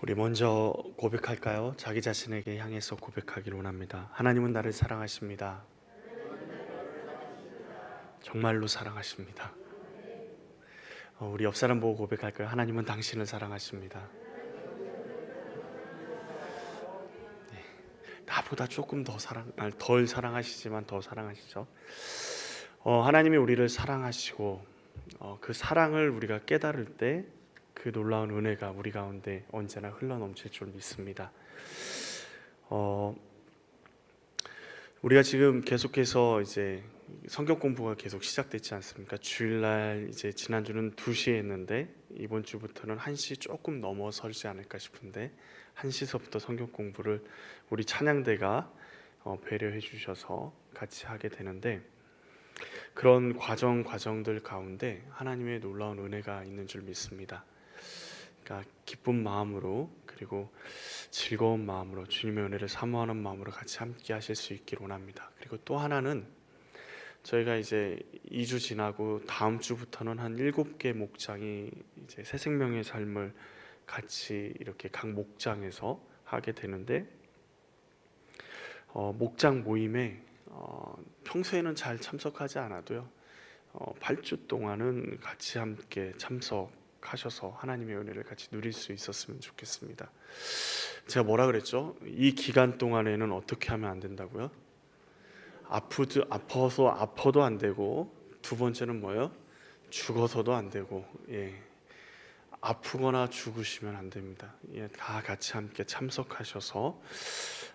우리 먼저 고백할까요? 자기 자신에게 향해서 고백하기를 원합니다. 하나님은 나를 사랑하십니다. 정말로 사랑하십니다. 우리 옆 사람 보고 고백할까요? 하나님은 당신을 사랑하십니다. 나보다 조금 덜 사랑하시지만 더 사랑하시죠. 하나님이 우리를 사랑하시고 그 사랑을 우리가 깨달을 때 그 놀라운 은혜가 우리 가운데 언제나 흘러넘칠 줄 믿습니다. 우리가 지금 계속해서 이제 성경 공부가 계속 시작됐지 않습니까? 주일날 이제 지난주는 2시에 했는데 이번 주부터는 1시 조금 넘어서지 않을까 싶은데 1시서부터 성경 공부를 우리 찬양대가 배려해 주셔서 같이 하게 되는데, 그런 과정들 가운데 하나님의 놀라운 은혜가 있는 줄 믿습니다. 그러니까 기쁜 마음으로, 그리고 즐거운 마음으로, 주님의 은혜를 사모하는 마음으로 같이 함께 하실 수 있기를 원합니다. 그리고 또 하나는, 저희가 이제 2주 지나고 다음 주부터는 한 7개 목장이 이제 새 생명의 삶을 같이 이렇게 각 목장에서 하게 되는데, 목장 모임에 평소에는 잘 참석하지 않아도요, 8주 동안은 같이 함께 참석하셔서 하나님의 은혜를 같이 누릴 수 있었으면 좋겠습니다. 제가 뭐라 그랬죠? 이 기간 동안에는 어떻게 하면 안 된다고요? 아파도 안 되고, 두 번째는 뭐예요? 죽어서도 안 되고, 아프거나 죽으시면 안 됩니다. 다 같이 함께 참석하셔서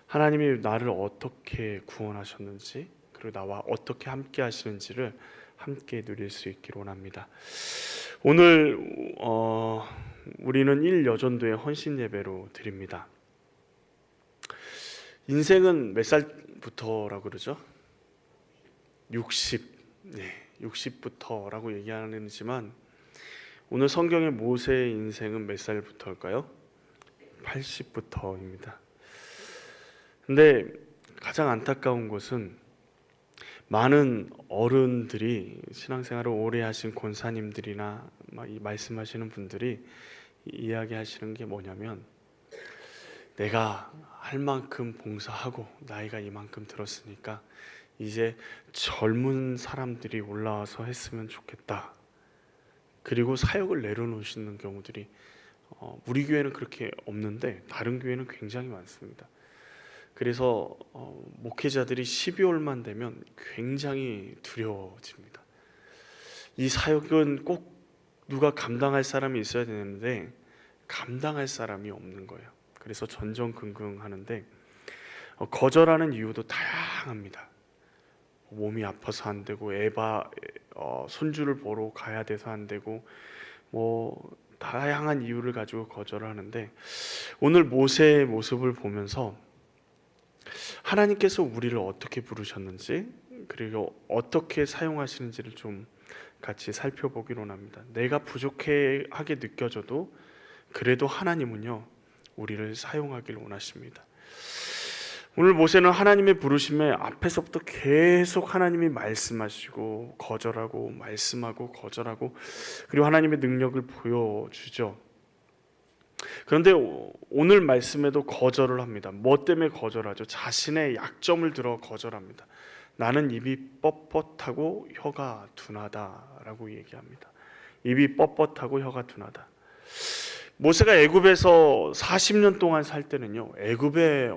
하나님이 나를 어떻게 구원하셨는지, 그리고 나와 어떻게 함께 하시는지를 함께 누릴 수 있기를 원합니다. 오늘 우리는 1여전도의 헌신 예배로 드립니다. 인생은 몇 살부터라고 그러죠? 60부터라고 얘기하지만 오늘 성경의 모세의 인생은 몇 살부터일까요? 80부터입니다. 근데 가장 안타까운 것은 많은 어른들이, 신앙생활을 오래 하신 권사님들이나 이 말씀하시는 분들이 이야기하시는 게 뭐냐면, 내가 할 만큼 봉사하고 나이가 이만큼 들었으니까 이제 젊은 사람들이 올라와서 했으면 좋겠다. 그리고 사역을 내려놓으시는 경우들이, 우리 교회는 그렇게 없는데 다른 교회는 굉장히 많습니다. 그래서 목회자들이 12월만 되면 굉장히 두려워집니다. 이 사역은 꼭 누가 감당할 사람이 있어야 되는데 감당할 사람이 없는 거예요. 그래서 전전긍긍하는데, 거절하는 이유도 다양합니다. 몸이 아파서 안 되고, 손주를 보러 가야 돼서 안 되고, 다양한 이유를 가지고 거절을 하는데, 오늘 모세의 모습을 보면서 하나님께서 우리를 어떻게 부르셨는지, 그리고 어떻게 사용하시는지를 좀 같이 살펴보기로 합니다. 내가 부족하게 느껴져도 그래도 하나님은요, 우리를 사용하기를 원하십니다. 오늘 모세는 하나님의 부르심에 앞에서부터 계속 하나님이 말씀하시고 거절하고 말씀하고 거절하고, 그리고 하나님의 능력을 보여주죠. 그런데 오늘 말씀에도 거절을 합니다. 뭐 때문에 거절하죠? 자신의 약점을 들어 거절합니다. 나는 입이 뻣뻣하고 혀가 둔하다라고 얘기합니다. 입이 뻣뻣하고 혀가 둔하다. 모세가 애굽에서 40년 동안 살 때는요, 애굽의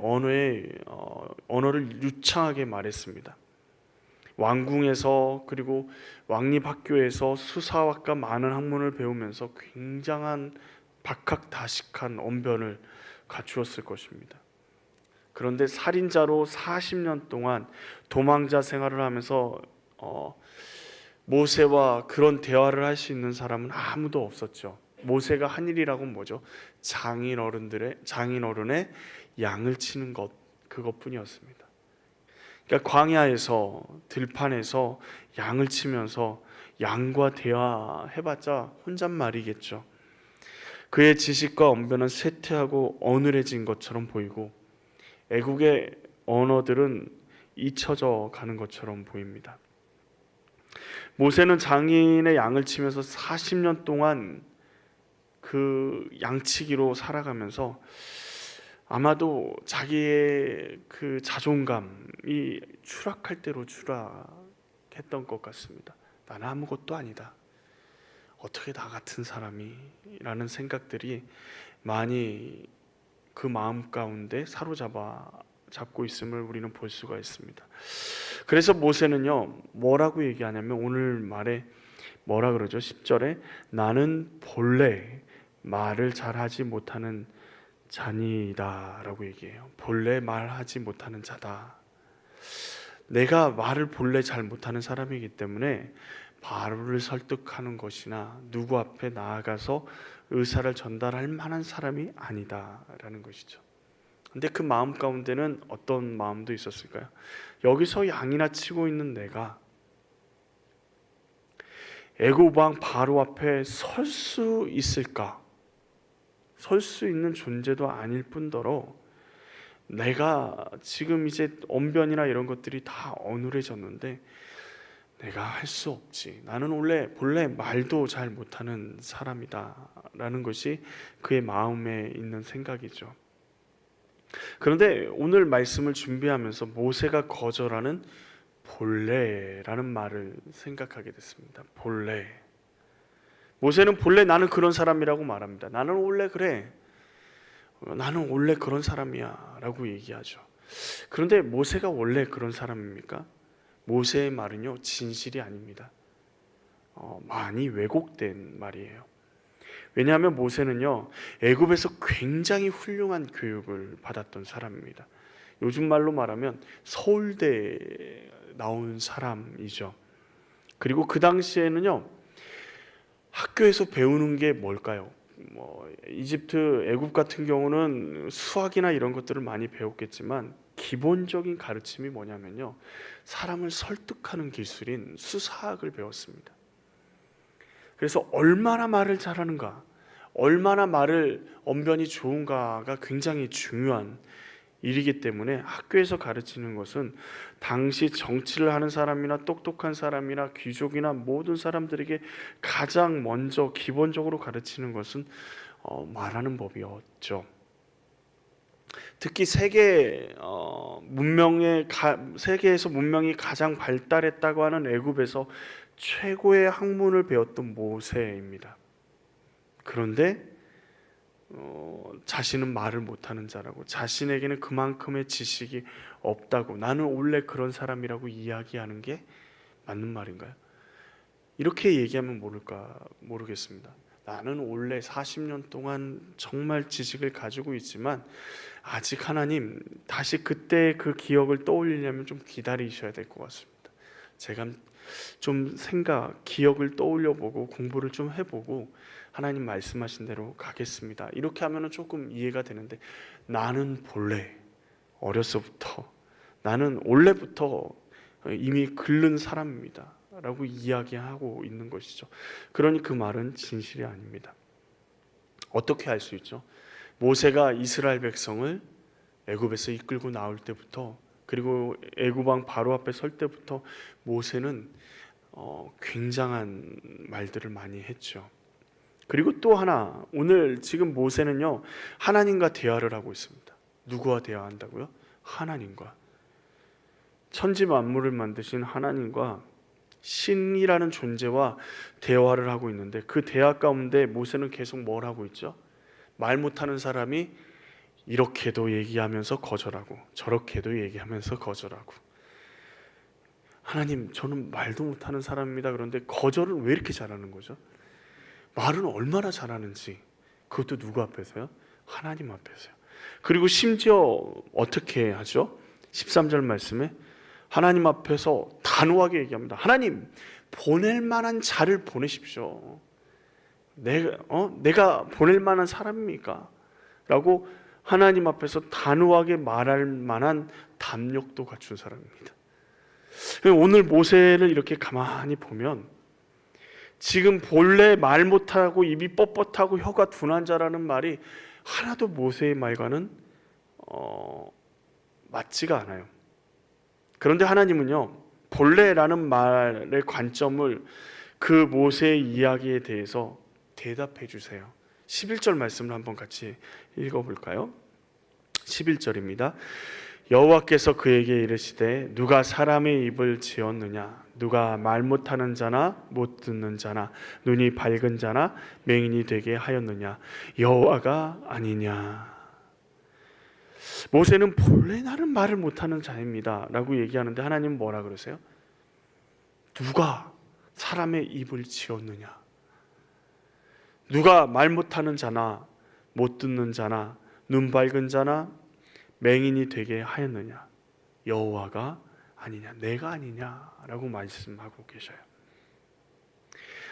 언어를 유창하게 말했습니다. 왕궁에서, 그리고 왕립학교에서 수사학과 많은 학문을 배우면서 굉장한 박학다식한 언변을 갖추었을 것입니다. 그런데 살인자로 40년 동안 도망자 생활을 하면서 모세와 그런 대화를 할 수 있는 사람은 아무도 없었죠. 모세가 한 일이라고는 뭐죠? 장인어른의 양을 치는 것, 그것뿐이었습니다. 그러니까 광야에서, 들판에서 양을 치면서 양과 대화해봤자 혼잣말이겠죠. 그의 지식과 언변은 쇠퇴하고 어눌해진 것처럼 보이고, 애국의 언어들은 잊혀져 가는 것처럼 보입니다. 모세는 장인의 양을 치면서 40년 동안 그 양치기로 살아가면서 아마도 자기의 그 자존감이 추락할 대로 추락했던 것 같습니다. 나는 아무것도 아니다. 어떻게 나 같은 사람이? 라는 생각들이 많이 그 마음 가운데 잡고 있음을 우리는 볼 수가 있습니다. 그래서 모세는요, 뭐라고 얘기하냐면 오늘 말에 뭐라 그러죠? 10절에 나는 본래 말을 잘하지 못하는 자니이다 라고 얘기해요. 본래 말하지 못하는 자다. 내가 말을 본래 잘 못하는 사람이기 때문에 바로를 설득하는 것이나 누구 앞에 나아가서 의사를 전달할 만한 사람이 아니다 라는 것이죠. 근데 그 마음 가운데는 어떤 마음도 있었을까요? 여기서 양이나 치고 있는 내가 애굽 왕 바로 앞에 설 수 있을까? 설 수 있는 존재도 아닐 뿐더러 내가 지금 이제 언변이나 이런 것들이 다 어눌해졌는데 내가 할 수 없지. 나는 본래 말도 잘 못하는 사람이다 라는 것이 그의 마음에 있는 생각이죠. 그런데 오늘 말씀을 준비하면서 모세가 거절하는 본래라는 말을 생각하게 됐습니다. 본래. 모세는 본래 나는 그런 사람이라고 말합니다. 나는 원래 그래. 나는 원래 그런 사람이야 라고 얘기하죠. 그런데 모세가 원래 그런 사람입니까? 모세의 말은요, 진실이 아닙니다. 많이 왜곡된 말이에요. 왜냐하면 모세는요, 애굽에서 굉장히 훌륭한 교육을 받았던 사람입니다. 요즘 말로 말하면 서울대 나온 사람이죠. 그리고 그 당시에는요, 학교에서 배우는 게 뭘까요? 이집트, 애굽 같은 경우는 수학이나 이런 것들을 많이 배웠겠지만 기본적인 가르침이 뭐냐면요, 사람을 설득하는 기술인 수사학을 배웠습니다. 그래서 얼마나 말을 잘하는가, 얼마나 말을 언변이 좋은가가 굉장히 중요한 일이기 때문에 학교에서 가르치는 것은 당시 정치를 하는 사람이나 똑똑한 사람이나 귀족이나 모든 사람들에게 가장 먼저 기본적으로 가르치는 것은 말하는 법이었죠. 특히 세계에서 문명이 가장 발달했다고 하는 애굽에서 최고의 학문을 배웠던 모세입니다. 그런데 자신은 말을 못하는 자라고, 자신에게는 그만큼의 지식이 없다고, 나는 원래 그런 사람이라고 이야기하는 게 맞는 말인가요? 이렇게 얘기하면 모르겠습니다. 나는 원래 40년 동안 정말 지식을 가지고 있지만 아직 하나님, 다시 그때 그 기억을 떠올리려면 좀 기다리셔야 될 것 같습니다. 제가 좀 기억을 떠올려보고 공부를 좀 해보고 하나님 말씀하신 대로 가겠습니다. 이렇게 하면 조금 이해가 되는데, 나는 본래 어려서부터, 나는 원래부터 이미 귰른 사람입니다 라고 이야기하고 있는 것이죠. 그러니 그 말은 진실이 아닙니다. 어떻게 알 수 있죠? 모세가 이스라엘 백성을 애굽에서 이끌고 나올 때부터, 그리고 애굽 왕 바로 앞에 설 때부터 모세는 굉장한 말들을 많이 했죠. 그리고 또 하나, 오늘 지금 모세는요, 하나님과 대화를 하고 있습니다. 누구와 대화한다고요? 하나님과. 천지 만물을 만드신 하나님과 신이라는 존재와 대화를 하고 있는데, 그 대화 가운데 모세는 계속 뭘 하고 있죠? 말 못하는 사람이 이렇게도 얘기하면서 거절하고 저렇게도 얘기하면서 거절하고, 하나님, 저는 말도 못하는 사람입니다. 그런데 거절을 왜 이렇게 잘하는 거죠? 말은 얼마나 잘하는지, 그것도 누구 앞에서요? 하나님 앞에서요. 그리고 심지어 어떻게 하죠? 13절 말씀에 하나님 앞에서 단호하게 얘기합니다. 하나님, 보낼 만한 자를 보내십시오. 내가 보낼 만한 사람입니까? 라고 하나님 앞에서 단호하게 말할 만한 담력도 갖춘 사람입니다. 오늘 모세를 이렇게 가만히 보면 지금 본래 말 못하고 입이 뻣뻣하고 혀가 둔한 자라는 말이 하나도 모세의 말과는 맞지가 않아요. 그런데 하나님은요, 본래라는 말의 관점을 그 모세의 이야기에 대해서 대답해 주세요. 11절 말씀을 한번 같이 읽어볼까요? 11절입니다. 여호와께서 그에게 이르시되 누가 사람의 입을 지었느냐? 누가 말 못하는 자나 못 듣는 자나 눈이 밝은 자나 맹인이 되게 하였느냐? 여호와가 아니냐? 모세는 본래 나는 말을 못하는 자입니다 라고 얘기하는데 하나님은 뭐라 그러세요? 누가 사람의 입을 지었느냐? 누가 말 못하는 자나 못 듣는 자나 눈 밝은 자나 맹인이 되게 하였느냐? 여호와가 아니냐, 내가 아니냐라고 말씀하고 계셔요.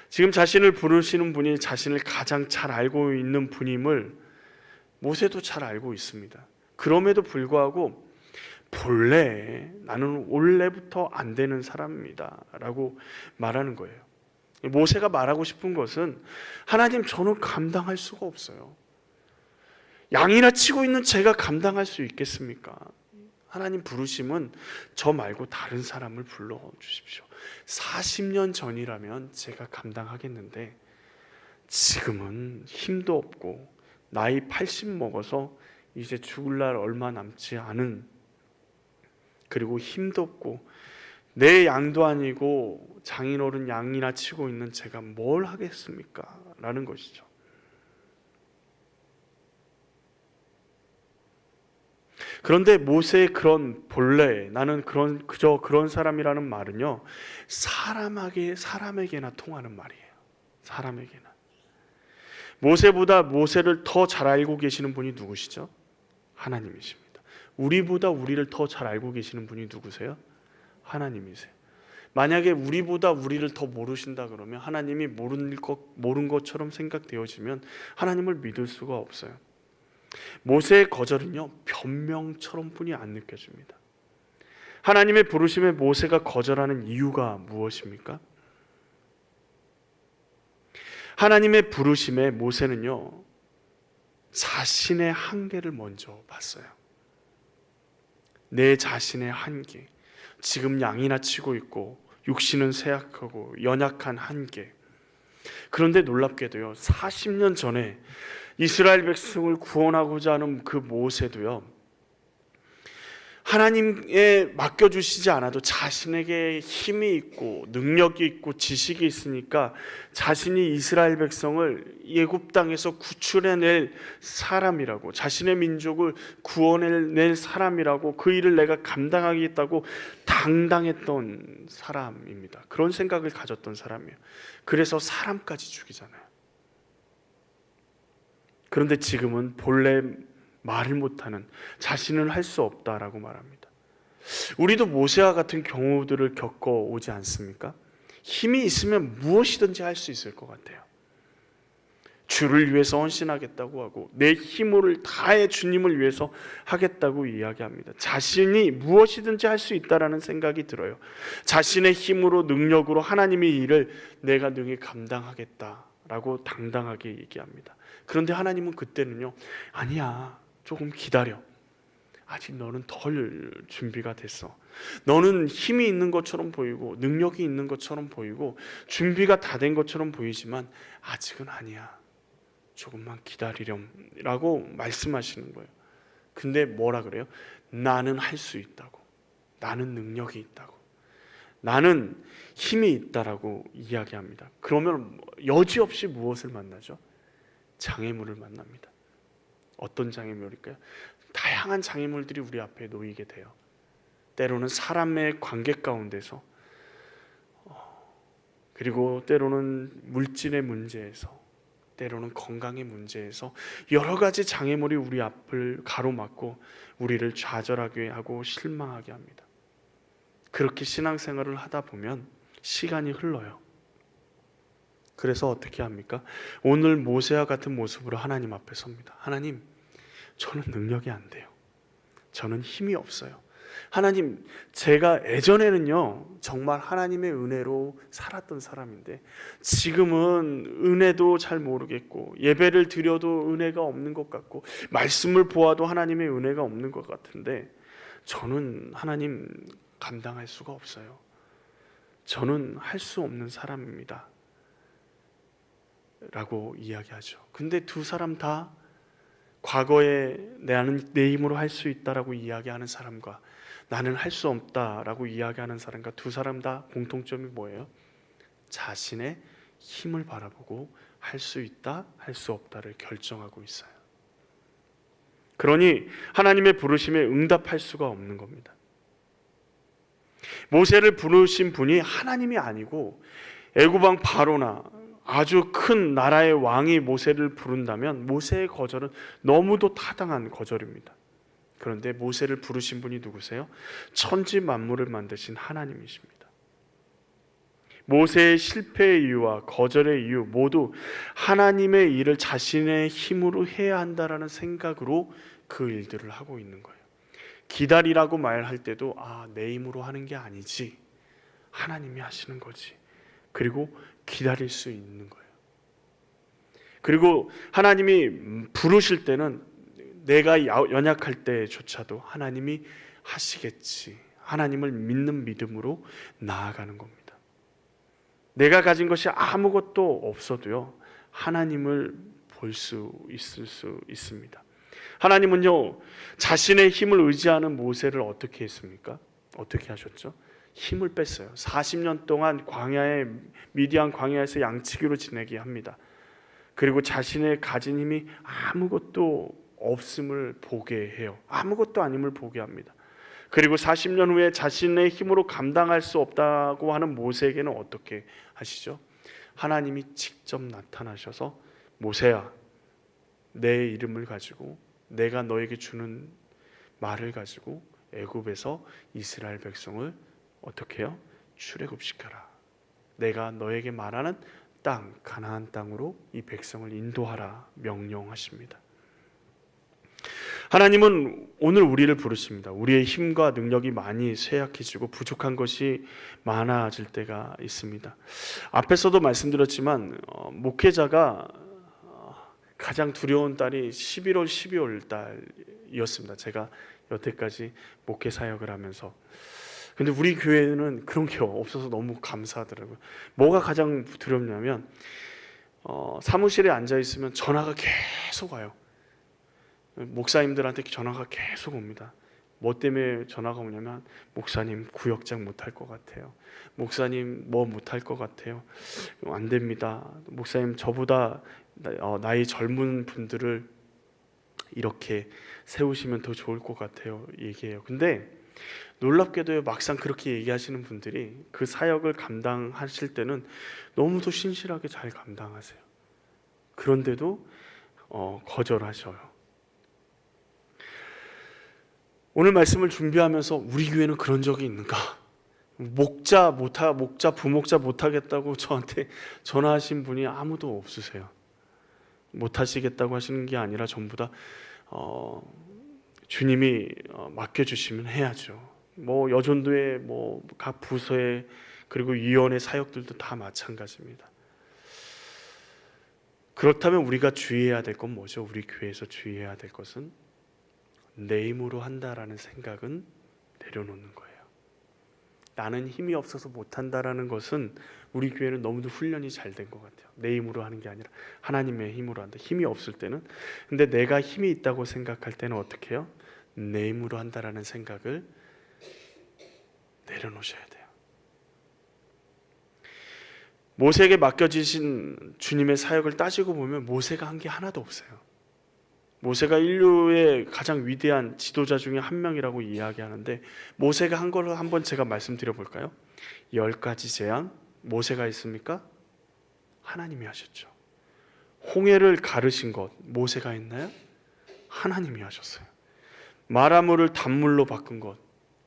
지금 자신을 부르시는 분이 자신을 가장 잘 알고 있는 분임을 모세도 잘 알고 있습니다. 그럼에도 불구하고 본래 나는 원래부터 안 되는 사람입니다 라고 말하는 거예요. 모세가 말하고 싶은 것은 하나님, 저는 감당할 수가 없어요. 양이나 치고 있는 제가 감당할 수 있겠습니까? 하나님 부르심은 저 말고 다른 사람을 불러주십시오. 40년 전이라면 제가 감당하겠는데 지금은 힘도 없고 나이 80 먹어서 이제 죽을 날 얼마 남지 않은, 그리고 힘도 없고 내 양도 아니고 장인어른 양이나 치고 있는 제가 뭘 하겠습니까? 라는 것이죠. 그런데 모세의 그런 본래 나는 그저 그런 사람이라는 말은요, 사람에게나 통하는 말이에요. 사람에게나. 모세보다 모세를 더 잘 알고 계시는 분이 누구시죠? 하나님이십니다. 우리보다 우리를 더 잘 알고 계시는 분이 누구세요? 하나님이세요. 만약에 우리보다 우리를 더 모르신다 그러면, 하나님이 모른 것처럼 생각되어지면 하나님을 믿을 수가 없어요. 모세의 거절은요, 변명처럼 뿐이 안 느껴집니다. 하나님의 부르심에 모세가 거절하는 이유가 무엇입니까? 하나님의 부르심에 모세는요, 자신의 한계를 먼저 봤어요. 내 자신의 한계, 지금 양이나 치고 있고 육신은 쇠약하고 연약한 한계. 그런데 놀랍게도요, 40년 전에 이스라엘 백성을 구원하고자 하는 그 모세도요, 하나님에 맡겨주시지 않아도 자신에게 힘이 있고 능력이 있고 지식이 있으니까 자신이 이스라엘 백성을 애굽 땅에서 구출해낼 사람이라고, 자신의 민족을 구원해낼 사람이라고, 그 일을 내가 감당하겠다고 당당했던 사람입니다. 그런 생각을 가졌던 사람이에요. 그래서 사람까지 죽이잖아요. 그런데 지금은 본래 말을 못하는, 자신은 할 수 없다라고 말합니다. 우리도 모세와 같은 경우들을 겪어오지 않습니까? 힘이 있으면 무엇이든지 할 수 있을 것 같아요. 주를 위해서 헌신하겠다고 하고 내 힘을 다해 주님을 위해서 하겠다고 이야기합니다. 자신이 무엇이든지 할 수 있다라는 생각이 들어요. 자신의 힘으로, 능력으로 하나님의 일을 내가 능히 감당하겠다라고 당당하게 얘기합니다. 그런데 하나님은 그때는요, 아니야, 조금 기다려. 아직 너는 덜 준비가 됐어. 너는 힘이 있는 것처럼 보이고 능력이 있는 것처럼 보이고 준비가 다 된 것처럼 보이지만 아직은 아니야. 조금만 기다리렴 라고 말씀하시는 거예요. 근데 뭐라 그래요? 나는 할 수 있다고, 나는 능력이 있다고, 나는 힘이 있다라고 이야기합니다. 그러면 여지없이 무엇을 만나죠? 장애물을 만납니다. 어떤 장애물일까요? 다양한 장애물들이 우리 앞에 놓이게 돼요. 때로는 사람의 관계 가운데서, 그리고 때로는 물질의 문제에서, 때로는 건강의 문제에서 여러 가지 장애물이 우리 앞을 가로막고 우리를 좌절하게 하고 실망하게 합니다. 그렇게 신앙생활을 하다 보면 시간이 흘러요. 그래서 어떻게 합니까? 오늘 모세와 같은 모습으로 하나님 앞에 섭니다. 하나님, 저는 능력이 안 돼요. 저는 힘이 없어요. 하나님, 제가 예전에는요 정말 하나님의 은혜로 살았던 사람인데 지금은 은혜도 잘 모르겠고 예배를 드려도 은혜가 없는 것 같고 말씀을 보아도 하나님의 은혜가 없는 것 같은데 저는 하나님 감당할 수가 없어요. 저는 할 수 없는 사람입니다. 라고 이야기하죠. 근데 두 사람 다 과거에 나는 내 힘으로 할 수 있다라고 이야기하는 사람과 나는 할 수 없다라고 이야기하는 사람과 두 사람 다 공통점이 뭐예요? 자신의 힘을 바라보고 할 수 있다, 할 수 없다를 결정하고 있어요. 그러니 하나님의 부르심에 응답할 수가 없는 겁니다. 모세를 부르신 분이 하나님이 아니고 애굽 왕 바로나 아주 큰 나라의 왕이 모세를 부른다면 모세의 거절은 너무도 타당한 거절입니다. 그런데 모세를 부르신 분이 누구세요? 천지 만물을 만드신 하나님이십니다. 모세의 실패의 이유와 거절의 이유 모두 하나님의 일을 자신의 힘으로 해야 한다라는 생각으로 그 일들을 하고 있는 거예요. 기다리라고 말할 때도 내 힘으로 하는 게 아니지, 하나님이 하시는 거지. 그리고 기다릴 수 있는 거예요. 그리고 하나님이 부르실 때는 내가 연약할 때조차도 하나님이 하시겠지, 하나님을 믿는 믿음으로 나아가는 겁니다. 내가 가진 것이 아무것도 없어도요, 하나님을 볼 수 있습니다. 하나님은요, 자신의 힘을 의지하는 모세를 어떻게 했습니까? 어떻게 하셨죠? 힘을 뺐어요. 40년 동안 광야에, 미디안 광야에서 양치기로 지내게 합니다. 그리고 자신의 가진 힘이 아무것도 없음을 보게 해요. 아무것도 아님을 보게 합니다. 그리고 40년 후에 자신의 힘으로 감당할 수 없다고 하는 모세에게는 어떻게 하시죠? 하나님이 직접 나타나셔서 모세야, 내 이름을 가지고 내가 너에게 주는 말을 가지고 애굽에서 이스라엘 백성을 어떻게 해요? 출애굽시켜라. 내가 너에게 말하는 땅, 가나안 땅으로 이 백성을 인도하라 명령하십니다. 하나님은 오늘 우리를 부르십니다. 우리의 힘과 능력이 많이 쇠약해지고 부족한 것이 많아질 때가 있습니다. 앞에서도 말씀드렸지만 목회자가 가장 두려운 달이 11월, 12월 달이었습니다. 제가 여태까지 목회 사역을 하면서. 근데 우리 교회는 그런 게 없어서 너무 감사하더라고요. 뭐가 가장 두렵냐면 사무실에 앉아 있으면 전화가 계속 와요. 목사님들한테 전화가 계속 옵니다. 뭐 때문에 전화가 오냐면 목사님 구역장 못할 것 같아요. 목사님 뭐 못할 것 같아요. 안 됩니다. 목사님 저보다 나이 젊은 분들을 이렇게 세우시면 더 좋을 것 같아요. 얘기해요. 근데 놀랍게도 막상 그렇게 얘기하시는 분들이 그 사역을 감당하실 때는 너무도 신실하게 잘 감당하세요. 그런데도 거절하셔요. 오늘 말씀을 준비하면서 우리 교회는 그런 적이 있는가? 부목자 못하겠다고 저한테 전화하신 분이 아무도 없으세요. 못하시겠다고 하시는 게 아니라 전부 다 주님이 맡겨주시면 해야죠. 뭐 여전도의 각 부서의 그리고 위원회 사역들도 다 마찬가지입니다. 그렇다면 우리가 주의해야 될 건 뭐죠? 우리 교회에서 주의해야 될 것은 내 힘으로 한다라는 생각은 내려놓는 거예요. 나는 힘이 없어서 못한다라는 것은 우리 교회는 너무도 훈련이 잘 된 것 같아요. 내 힘으로 하는 게 아니라 하나님의 힘으로 한다. 힘이 없을 때는, 근데 내가 힘이 있다고 생각할 때는 어떻게 해요? 내 힘으로 한다라는 생각을 내려놓으셔야 돼요. 모세에게 맡겨지신 주님의 사역을 따지고 보면 모세가 한 게 하나도 없어요. 모세가 인류의 가장 위대한 지도자 중에 한 명이라고 이야기하는데 모세가 한 걸로 한번 제가 말씀드려 볼까요? 10가지 재앙 모세가 했습니까? 하나님이 하셨죠. 홍해를 가르신 것 모세가 했나요? 하나님이 하셨어요. 마라물을 단물로 바꾼 것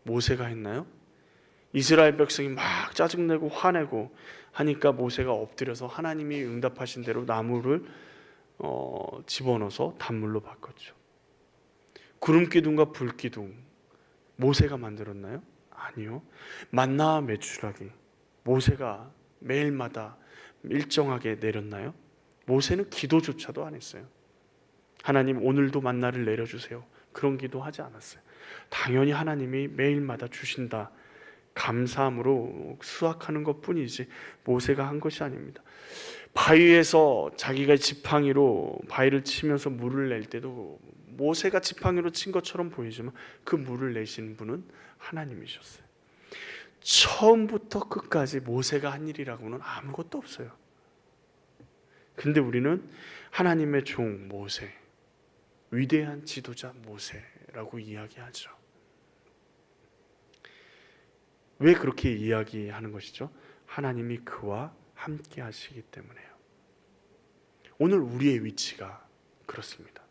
모세가 했나요? 이스라엘 백성이 막 짜증내고 화내고 하니까 모세가 엎드려서 하나님이 응답하신 대로 나무를 집어넣어서 단물로 바꿨죠. 구름기둥과 불기둥 모세가 만들었나요? 아니요. 만나와 메추라기 모세가 매일마다 일정하게 내렸나요? 모세는 기도조차도 안 했어요. 하나님 오늘도 만나를 내려주세요. 그런 기도하지 않았어요. 당연히 하나님이 매일마다 주신다. 감사함으로 수확하는 것뿐이지 모세가 한 것이 아닙니다. 바위에서 자기가 지팡이로 바위를 치면서 물을 낼 때도 모세가 지팡이로 친 것처럼 보이지만 그 물을 내신 분은 하나님이셨어요. 처음부터 끝까지 모세가 한 일이라고는 아무것도 없어요. 근데 우리는 하나님의 종 모세, 위대한 지도자 모세라고 이야기하죠. 왜 그렇게 이야기하는 것이죠? 하나님이 그와 함께 하시기 때문에요. 오늘 우리의 위치가 그렇습니다.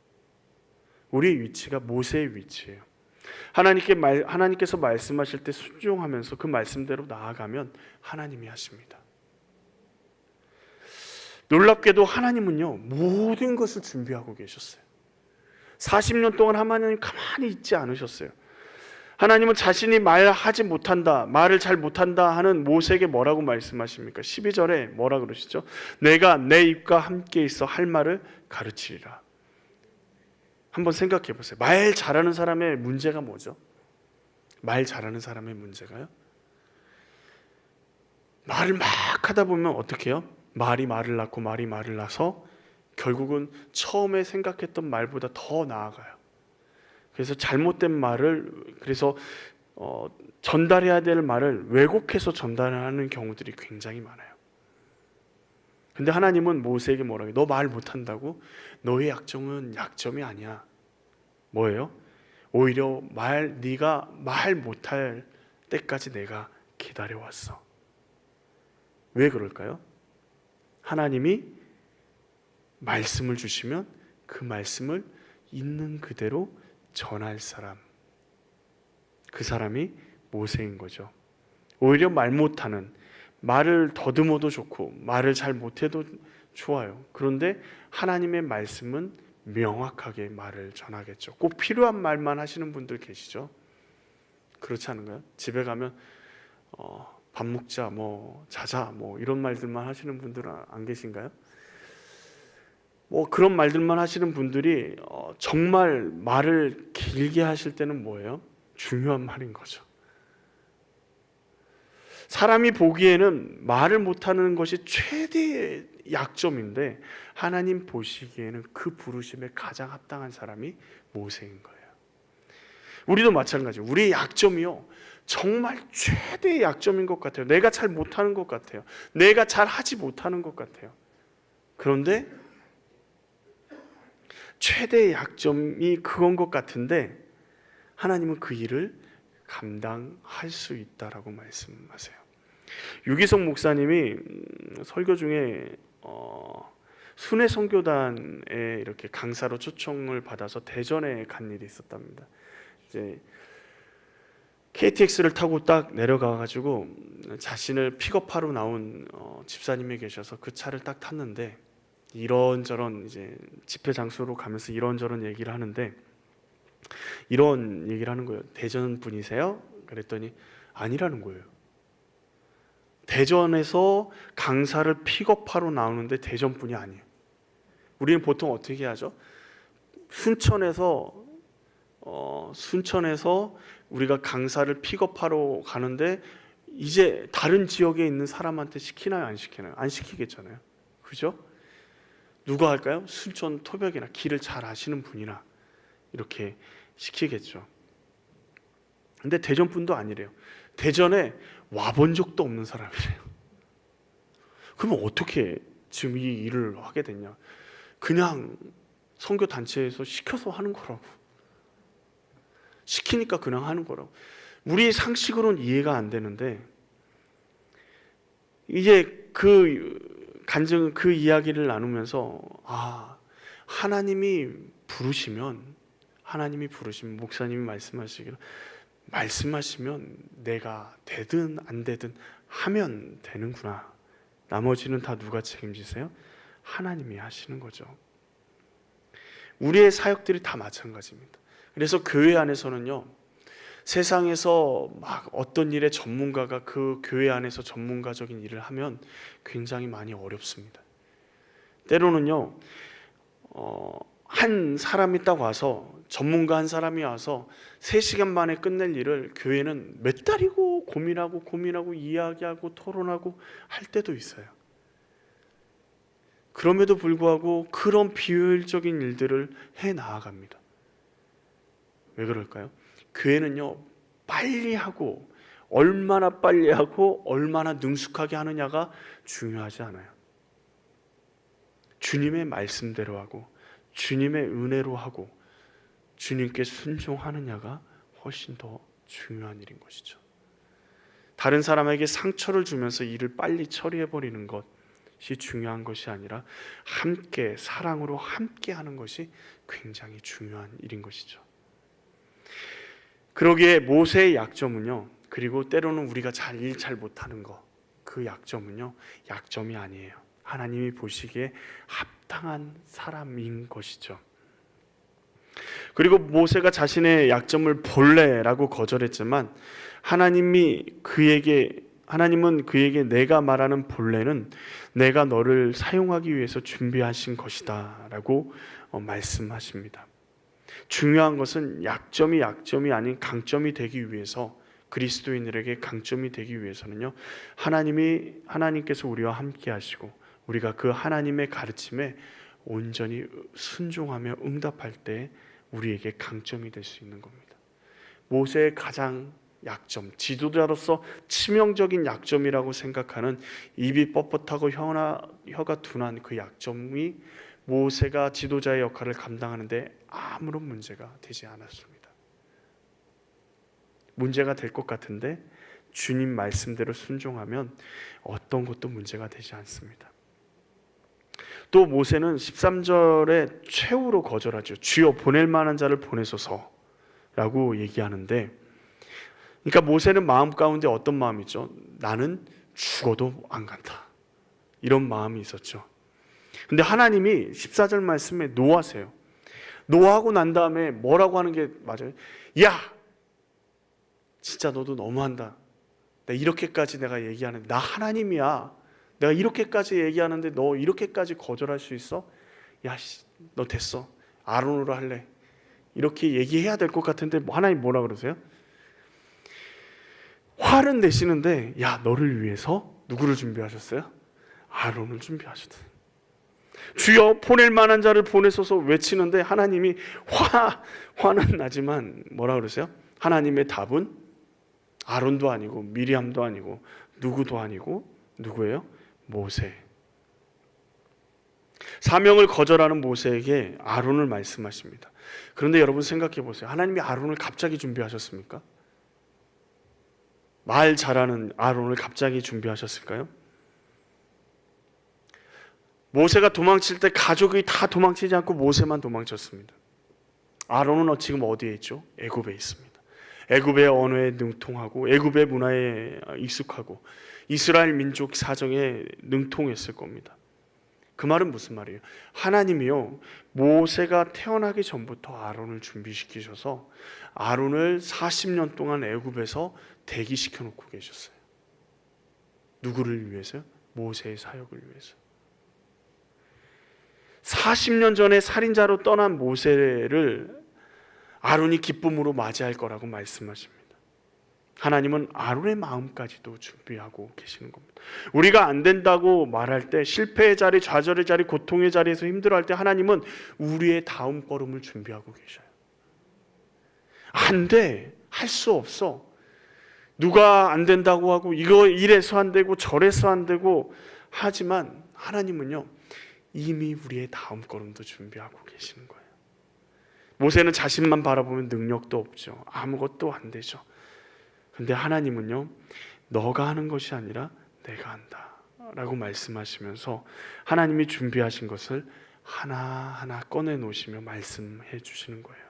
우리의 위치가 모세의 위치예요. 하나님께서 말씀하실 때 순종하면서 그 말씀대로 나아가면 하나님이 하십니다. 놀랍게도 하나님은요, 모든 것을 준비하고 계셨어요. 40년 동안 하나님 가만히 있지 않으셨어요. 하나님은 자신이 말하지 못한다, 말을 잘 못한다 하는 모세에게 뭐라고 말씀하십니까? 12절에 뭐라 그러시죠? 내가 내 입과 함께 있어 할 말을 가르치리라. 한번 생각해 보세요. 말 잘하는 사람의 문제가 뭐죠? 말 잘하는 사람의 문제가요? 말을 막 하다 보면 어떻게 해요? 말이 말을 낳고 말이 말을 낳아서 결국은 처음에 생각했던 말보다 더 나아가요. 그래서 잘못된 말을, 그래서 전달해야 될 말을 왜곡해서 전달하는 경우들이 굉장히 많아요. 근데 하나님은 모세에게 뭐라고 해요? 너 말 못한다고? 너의 약점은 약점이 아니야. 뭐예요? 오히려 네가 말 못할 때까지 내가 기다려왔어. 왜 그럴까요? 하나님이 말씀을 주시면 그 말씀을 있는 그대로 전할 사람, 그 사람이 모세인 거죠. 오히려 말 못하는, 말을 더듬어도 좋고 말을 잘 못해도 좋아요. 그런데 하나님의 말씀은 명확하게 말을 전하겠죠. 꼭 필요한 말만 하시는 분들 계시죠? 그렇지 않은가요? 집에 가면 밥 먹자, 자자, 이런 말들만 하시는 분들은 안 계신가요? 그런 말들만 하시는 분들이 정말 말을 길게 하실 때는 뭐예요? 중요한 말인 거죠. 사람이 보기에는 말을 못하는 것이 최대의 약점인데 하나님 보시기에는 그 부르심에 가장 합당한 사람이 모세인 거예요. 우리도 마찬가지예요. 우리의 약점이요, 정말 최대의 약점인 것 같아요. 내가 잘 못하는 것 같아요. 내가 잘 하지 못하는 것 같아요. 그런데 최대의 약점이 그건 것 같은데 하나님은 그 일을 감당할 수 있다라고 말씀하세요. 유기성 목사님이 설교 중에 순회 선교단에 이렇게 강사로 초청을 받아서 대전에 간 일이 있었답니다. 이제 KTX를 타고 딱 내려가가지고 자신을 픽업하러 나온 집사님이 계셔서 그 차를 딱 탔는데 이런저런 이제 집회 장소로 가면서 이런저런 얘기를 하는데 이런 얘기를 하는 거예요. 대전 분이세요? 그랬더니 아니라는 거예요. 대전에서 강사를 픽업하러 나오는데 대전 분이 아니에요. 우리는 보통 어떻게 하죠? 순천에서 우리가 강사를 픽업하러 가는데 이제 다른 지역에 있는 사람한테 시키나요? 안 시키나요? 안 시키겠잖아요. 그죠? 누가 할까요? 순천 토벽이나 길을 잘 아시는 분이나 이렇게 시키겠죠. 근데 대전 분도 아니래요. 대전에 와본 적도 없는 사람이래요. 그러면 어떻게 지금 이 일을 하게 됐냐? 그냥 선교 단체에서 시켜서 하는 거라고. 시키니까 그냥 하는 거라고. 우리 상식으로는 이해가 안 되는데 이제 그 이야기를 나누면서 하나님이 부르시면 목사님이 말씀하시면 내가 되든 안 되든 하면 되는구나. 나머지는 다 누가 책임지세요? 하나님이 하시는 거죠. 우리의 사역들이 다 마찬가지입니다. 그래서 교회 안에서는요, 세상에서 막 어떤 일의 전문가가 그 교회 안에서 전문가적인 일을 하면 굉장히 많이 어렵습니다. 때로는요, 한 사람이 딱 와서, 전문가 한 사람이 와서 3시간 만에 끝낼 일을 교회는 몇 달이고 고민하고 이야기하고 토론하고 할 때도 있어요. 그럼에도 불구하고 그런 비효율적인 일들을 해 나아갑니다. 왜 그럴까요? 교회는요, 빨리 하고 얼마나 빨리 하고 얼마나 능숙하게 하느냐가 중요하지 않아요. 주님의 말씀대로 하고 주님의 은혜로 하고 주님께 순종하느냐가 훨씬 더 중요한 일인 것이죠. 다른 사람에게 상처를 주면서 일을 빨리 처리해버리는 것이 중요한 것이 아니라 함께 사랑으로 함께 하는 것이 굉장히 중요한 일인 것이죠. 그러기에 모세의 약점은요, 그리고 때로는 우리가 일 잘 못하는 것, 그 약점은요, 약점이 아니에요. 하나님이 보시기에 합당한 사람인 것이죠. 그리고 모세가 자신의 약점을 본래라고 거절했지만 하나님은 그에게 내가 말하는 본래는 내가 너를 사용하기 위해서 준비하신 것이다 라고 말씀하십니다. 중요한 것은 약점이 아닌 강점이 되기 위해서, 그리스도인들에게 강점이 되기 위해서는요, 하나님께서 우리와 함께 하시고 우리가 그 하나님의 가르침에 온전히 순종하며 응답할 때 우리에게 강점이 될 수 있는 겁니다. 모세의 가장 약점, 지도자로서 치명적인 약점이라고 생각하는 입이 뻣뻣하고 혀가 둔한 그 약점이 모세가 지도자의 역할을 감당하는데 아무런 문제가 되지 않았습니다. 문제가 될 것 같은데 주님 말씀대로 순종하면 어떤 것도 문제가 되지 않습니다. 또 모세는 13절에 최후로 거절하죠. 주여 보낼 만한 자를 보내소서 라고 얘기하는데, 그러니까 모세는 마음 가운데 어떤 마음이죠? 나는 죽어도 안 간다, 이런 마음이 있었죠. 근데 하나님이 14절 말씀에 노하세요. 노하고 난 다음에 뭐라고 하는 게 맞아요? 야, 진짜 너도 너무한다. 이렇게까지 내가 얘기하는데, 나 하나님이야. 내가 이렇게까지 얘기하는데 너 이렇게까지 거절할 수 있어? 야, 너 됐어. 아론으로 할래. 이렇게 얘기해야 될 것 같은데 하나님 뭐라 그러세요? 화를 내시는데, 야, 너를 위해서 누구를 준비하셨어요? 아론을 준비하셨다. 주여 보낼 만한 자를 보내소서 외치는데 하나님이 화는 나지만 뭐라 그러세요? 하나님의 답은 아론도 아니고 미리암도 아니고 누구도 아니고 누구예요? 모세. 사명을 거절하는 모세에게 아론을 말씀하십니다. 그런데 여러분 생각해 보세요. 하나님이 아론을 갑자기 준비하셨습니까? 말 잘하는 아론을 갑자기 준비하셨을까요? 모세가 도망칠 때 가족이 다 도망치지 않고 모세만 도망쳤습니다. 아론은 지금 어디에 있죠? 애굽에 있습니다. 애굽의 언어에 능통하고 애굽의 문화에 익숙하고 이스라엘 민족 사정에 능통했을 겁니다. 그 말은 무슨 말이에요? 하나님이요, 모세가 태어나기 전부터 아론을 준비시키셔서 아론을 40년 동안 애굽에서 대기시켜 놓고 계셨어요. 누구를 위해서요? 모세의 사역을 위해서. 40년 전에 살인자로 떠난 모세를 아론이 기쁨으로 맞이할 거라고 말씀하십니다. 하나님은 아론의 마음까지도 준비하고 계시는 겁니다. 우리가 안 된다고 말할 때, 실패의 자리, 좌절의 자리, 고통의 자리에서 힘들어할 때 하나님은 우리의 다음 걸음을 준비하고 계셔요. 안 돼, 할 수 없어. 누가 안 된다고 하고 이거 이래서 안 되고 저래서 안 되고 하지만 하나님은요, 이미 우리의 다음 걸음도 준비하고 계시는 거예요. 모세는 자신만 바라보면 능력도 없죠. 아무것도 안 되죠. 근데 하나님은요, 너가 하는 것이 아니라 내가 한다 라고 말씀하시면서 하나님이 준비하신 것을 하나하나 꺼내놓으시며 말씀해 주시는 거예요.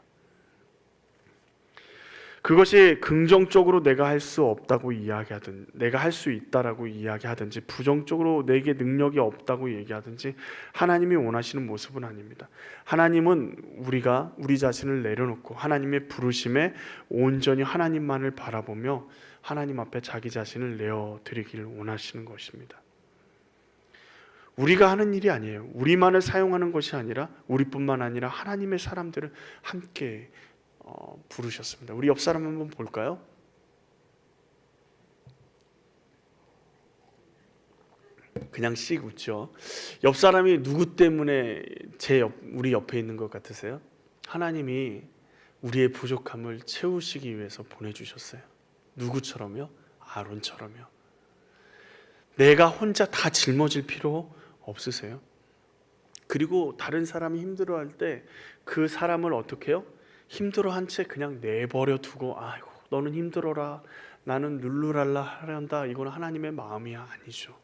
그것이 긍정적으로 내가 할 수 없다고 이야기하든, 내가 할 수 있다라고 이야기하든지, 부정적으로 내게 능력이 없다고 얘기하든지 하나님이 원하시는 모습은 아닙니다. 하나님은 우리가 우리 자신을 내려놓고 하나님의 부르심에 온전히 하나님만을 바라보며 하나님 앞에 자기 자신을 내어드리기를 원하시는 것입니다. 우리가 하는 일이 아니에요. 우리만을 사용하는 것이 아니라 우리뿐만 아니라 하나님의 사람들을 함께 부르셨습니다. 우리 옆 사람 한번 볼까요? 그냥 씩 웃죠. 옆 사람이 누구 때문에 우리 옆에 있는 것 같으세요? 하나님이 우리의 부족함을 채우시기 위해서 보내주셨어요. 누구처럼요? 아론처럼요. 내가 혼자 다 짊어질 필요 없으세요. 그리고 다른 사람이 힘들어할 때 그 사람을 어떻게 해요? 힘들어한 채 그냥 내버려 두고 아이고 너는 힘들어라 나는 룰루랄라 하란다. 이건 하나님의 마음이 아니죠.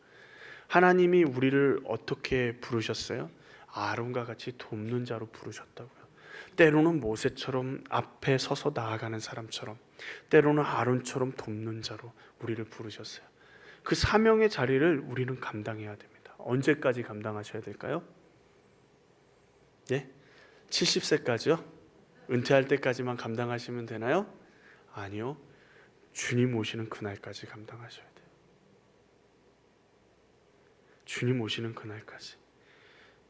하나님이 우리를 어떻게 부르셨어요? 아론과 같이 돕는 자로 부르셨다고요. 때로는 모세처럼 앞에 서서 나아가는 사람처럼, 때로는 아론처럼 돕는 자로 우리를 부르셨어요. 그 사명의 자리를 우리는 감당해야 됩니다. 언제까지 감당하셔야 될까요? 예? 70세까지요? 은퇴할 때까지만 감당하시면 되나요? 아니요. 주님 오시는 그날까지 감당하셔야 돼요. 주님 오시는 그날까지.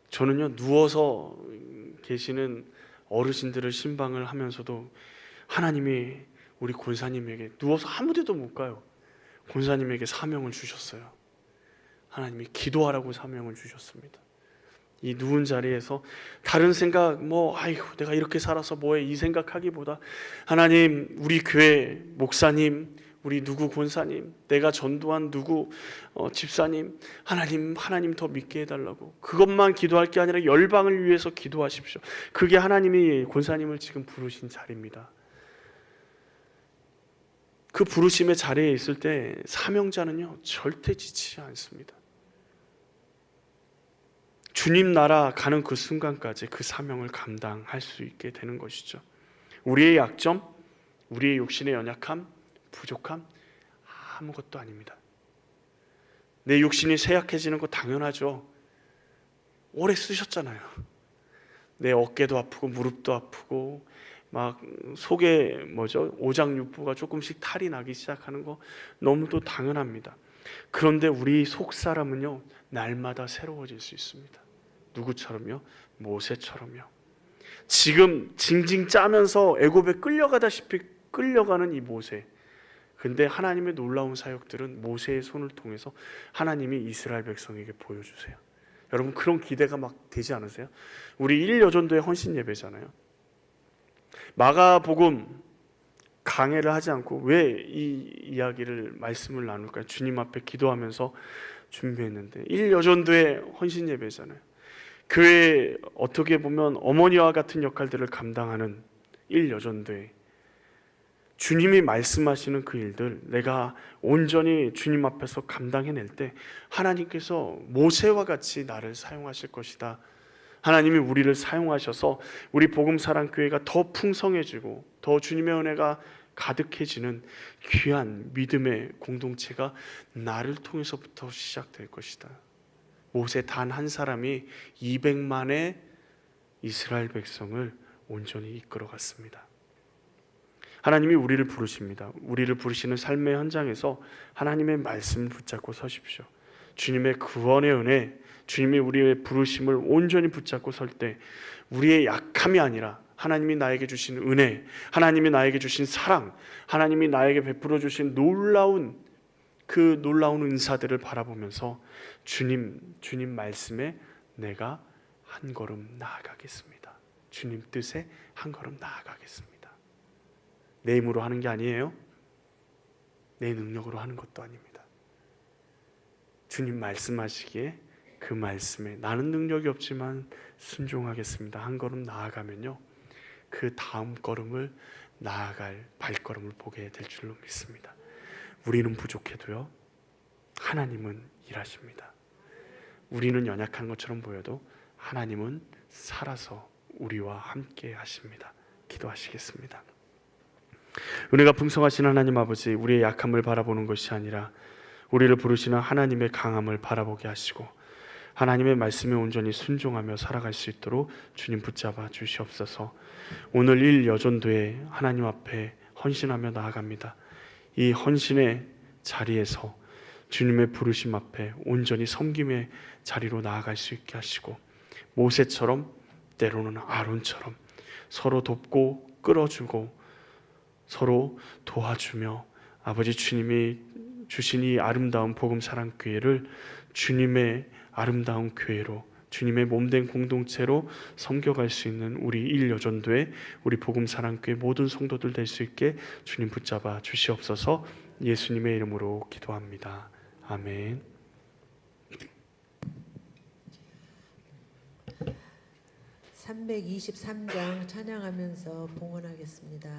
저는요, 누워서 계시는 어르신들을 신방을 하면서도 하나님이 우리 권사님에게 누워서 아무 데도 못 가요. 권사님에게 사명을 주셨어요. 하나님이 기도하라고 사명을 주셨습니다. 이 누운 자리에서 다른 생각 아이고 내가 이렇게 살아서 뭐해 이 생각하기보다 하나님 우리 교회 목사님 우리 누구 권사님 내가 전도한 누구 집사님 하나님 더 믿게 해달라고 그것만 기도할 게 아니라 열방을 위해서 기도하십시오. 그게 하나님이 권사님을 지금 부르신 자리입니다. 그 부르심의 자리에 있을 때 사명자는요 절대 지치지 않습니다. 주님 나라 가는 그 순간까지 그 사명을 감당할 수 있게 되는 것이죠. 우리의 약점, 우리의 욕심의 연약함, 부족함 아무것도 아닙니다. 내 육신이 쇠약해지는 거 당연하죠. 오래 쓰셨잖아요. 내 어깨도 아프고 무릎도 아프고 막 속에 오장육부가 조금씩 탈이 나기 시작하는 거 너무도 당연합니다. 그런데 우리 속 사람은요 날마다 새로워질 수 있습니다. 누구처럼요? 모세처럼요. 지금 징징 짜면서 애굽에 끌려가다시피 끌려가는 이 모세. 근데 하나님의 놀라운 사역들은 모세의 손을 통해서 하나님이 이스라엘 백성에게 보여주세요. 여러분 그런 기대가 막 되지 않으세요? 우리 1여전도의 헌신 예배잖아요. 마가복음 강해를 하지 않고 왜 이 이야기를 말씀을 나눌까요? 주님 앞에 기도하면서 준비했는데 1여전도의 헌신 예배잖아요. 교회에 어떻게 보면 어머니와 같은 역할들을 감당하는 1여전도에 주님이 말씀하시는 그 일들 내가 온전히 주님 앞에서 감당해낼 때 하나님께서 모세와 같이 나를 사용하실 것이다. 하나님이 우리를 사용하셔서 우리 복음사랑교회가 더 풍성해지고 더 주님의 은혜가 가득해지는 귀한 믿음의 공동체가 나를 통해서부터 시작될 것이다. 모세 단 한 사람이 200만의 이스라엘 백성을 온전히 이끌어갔습니다. 하나님이 우리를 부르십니다. 우리를 부르시는 삶의 현장에서 하나님의 말씀을 붙잡고 서십시오. 주님의 구원의 은혜, 주님이 우리의 부르심을 온전히 붙잡고 설 때 우리의 약함이 아니라 하나님이 나에게 주신 은혜, 하나님이 나에게 주신 사랑, 하나님이 나에게 베풀어 주신 놀라운 은사들을 바라보면서 주님 말씀에 내가 한 걸음 나아가겠습니다. 주님 뜻에 한 걸음 나아가겠습니다. 내 힘으로 하는 게 아니에요. 내 능력으로 하는 것도 아닙니다. 주님 말씀하시기에 그 말씀에 나는 능력이 없지만 순종하겠습니다. 한 걸음 나아가면요 그 다음 걸음을 나아갈 발걸음을 보게 될 줄로 믿습니다. 우리는 부족해도요 하나님은 일하십니다. 우리는 연약한 것처럼 보여도 하나님은 살아서 우리와 함께 하십니다. 기도하시겠습니다. 은혜가 풍성하신 하나님 아버지, 우리의 약함을 바라보는 것이 아니라 우리를 부르시는 하나님의 강함을 바라보게 하시고 하나님의 말씀에 온전히 순종하며 살아갈 수 있도록 주님 붙잡아 주시옵소서. 오늘 1여전도에 하나님 앞에 헌신하며 나아갑니다. 이 헌신의 자리에서 주님의 부르심 앞에 온전히 섬김의 자리로 나아갈 수 있게 하시고 모세처럼 때로는 아론처럼 서로 돕고 끌어주고 서로 도와주며 아버지 주님이 주신 이 아름다운 복음사랑교회를 주님의 아름다운 교회로, 주님의 몸된 공동체로 섬겨갈 수 있는 우리 일여전도회, 우리 복음사랑교회 모든 성도들 될 수 있게 주님 붙잡아 주시옵소서. 예수님의 이름으로 기도합니다. 아멘. 323장 찬양하면서 봉헌하겠습니다.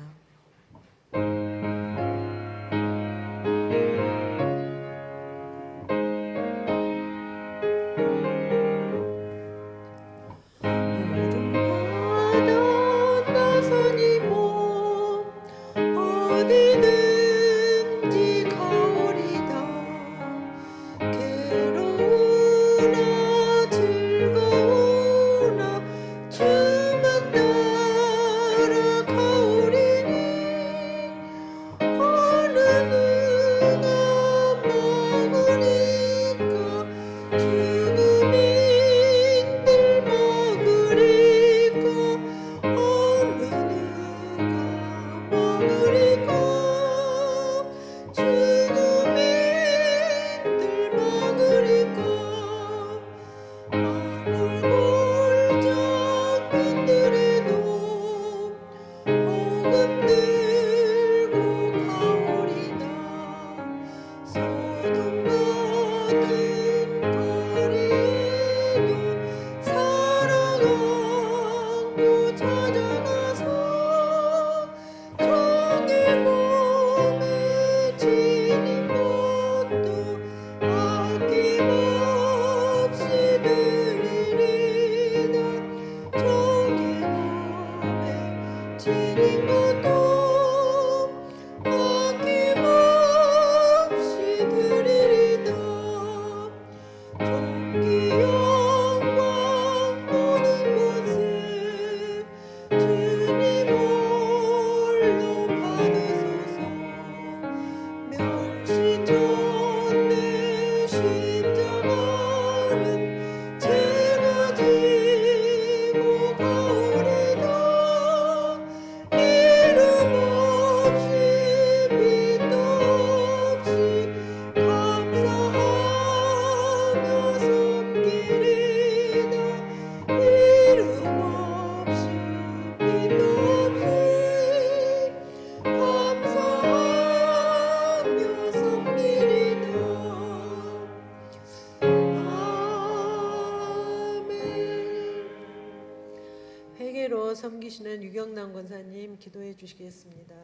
섬기시는 유경남 권사님 기도해 주시겠습니다.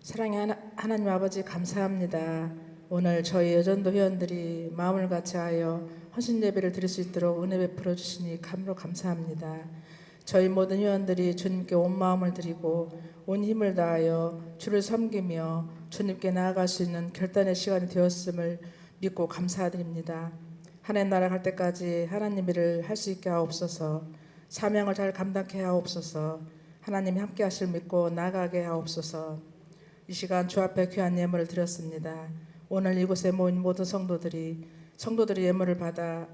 사랑의 하나님 아버지 감사합니다. 오늘 저희 여전도 회원들이 마음을 같이하여 헌신 예배를 드릴 수 있도록 은혜 베풀어 주시니 감으로 감사합니다. 저희 모든 회원들이 주님께 온 마음을 드리고 온 힘을 다하여 주를 섬기며 주님께 나아갈 수 있는 결단의 시간이 되었음을 믿고 감사드립니다. 하나님 나라 갈 때까지 하나님 일을 할 수 있게 하옵소서. 사명을 잘 감당케 하옵소서. 하나님이 함께 하실 믿고 나아가게 하옵소서. 이 시간 주 앞에 귀한 예물을 드렸습니다. 오늘 이곳에 모인 모든 성도들이 예물을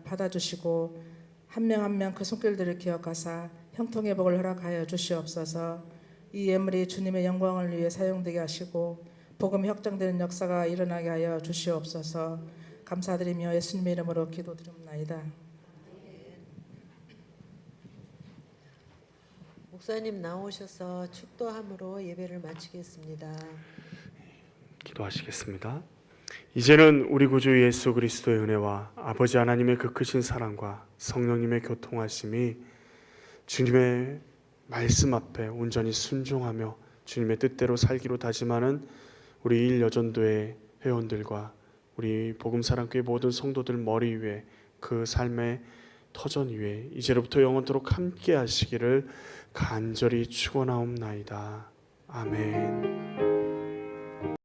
받아주시고 한 명 한 명 그 손길들을 기억하사 형통의 복을 허락하여 주시옵소서. 이 예물이 주님의 영광을 위해 사용되게 하시고 복음이 확장되는 역사가 일어나게 하여 주시옵소서. 감사드리며 예수님의 이름으로 기도드립니다. 목사님 나오셔서 축도함으로 예배를 마치겠습니다. 기도하시겠습니다. 이제는 우리 구주 예수 그리스도의 은혜와 아버지 하나님의 그 크신 사랑과 성령님의 교통하심이 주님의 말씀 앞에 온전히 순종하며 주님의 뜻대로 살기로 다짐하는 우리 일여전도의 회원들과 우리 복음사랑교회 모든 성도들 머리 위에 그 삶의 터전 위에 이제로부터 영원토록 함께 하시기를 간절히 축원하옵나이다. 아멘.